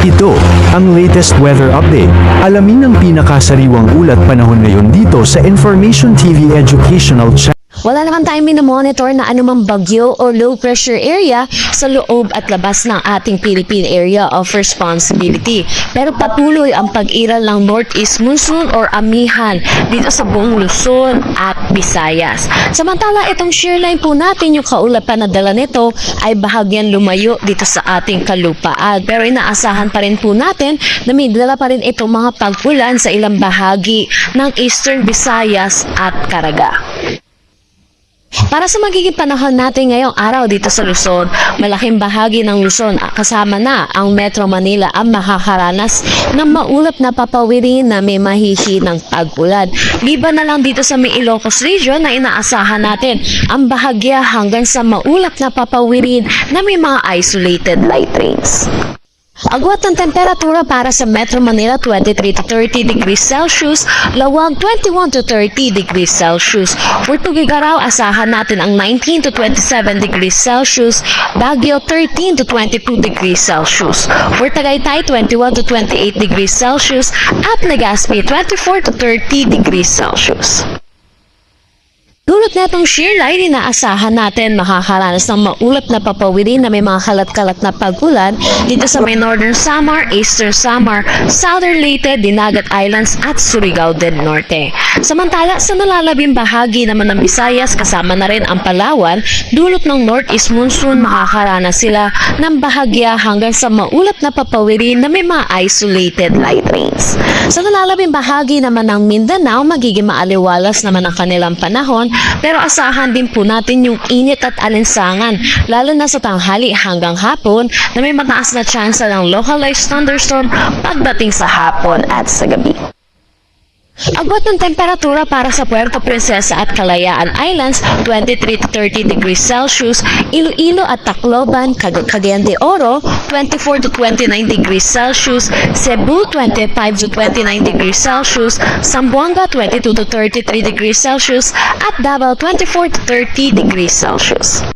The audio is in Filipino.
Ito, ang latest weather update. Alamin ang pinakasariwang ulat panahon ngayon dito sa Information TV Educational Channel. Wala naman tayong minomonitor na anumang bagyo o low pressure area sa loob at labas ng ating Philippine Area of Responsibility. Pero patuloy ang pag-iral ng northeast monsoon or amihan dito sa buong Luzon at Visayas. Samantala, itong shear line po natin, yung kaulapan na dala nito ay bahagyan lumayo dito sa ating kalupaan. Pero inaasahan pa rin po natin na may dala pa rin itong mga pag-ulan sa ilang bahagi ng Eastern Visayas at Caraga. Para sa magiging panahon natin ngayong araw dito sa Luzon, malaking bahagi ng Luzon kasama na ang Metro Manila ang makakaranas ng maulap na papawirin na may mahihinang pag-ulan. Liban na lang dito sa may Ilocos Region na inaasahan natin ang bahagya hanggang sa maulap na papawirin na may mga isolated light rains. Agwat ng temperatura para sa Metro Manila 23 to 30 degrees Celsius, Lawag 21 to 30 degrees Celsius. For Tugigaraw, asahan natin ang 19 to 27 degrees Celsius, Baguio 13 to 22 degrees Celsius. For Tagaytay 21 to 28 degrees Celsius at Legazpi 24 to 30 degrees Celsius. Dulot na itong shear line, inaasahan natin makakaranas ng maulap na papawirin na may mga kalat-kalat na pag-ulan dito sa may Northern Samar, Eastern Samar, Southern Leyte, Dinagat Islands at Surigao del Norte. Samantala, sa nalalabing bahagi naman ng Visayas, kasama na rin ang Palawan, dulot ng northeast monsoon, makakaranas sila ng bahagya hanggang sa maulap na papawirin na may mga isolated light rains. Sa nalalabing bahagi naman ng Mindanao, magiging maaliwalas naman ang kanilang panahon, pero asahan din po natin yung init at alinsangan, lalo na sa tanghali hanggang hapon na may mataas na tsansa ng localized thunderstorm pagdating sa hapon at sa gabi. Agwat ng temperatura para sa Puerto Princesa at Kalayaan Islands, 23 to 30 degrees Celsius, Iloilo at Tacloban, Cagayan de Oro, 24 to 29 degrees Celsius, Cebu, 25 to 29 degrees Celsius, Zamboanga, 22 to 33 degrees Celsius, at Davao, 24 to 30 degrees Celsius.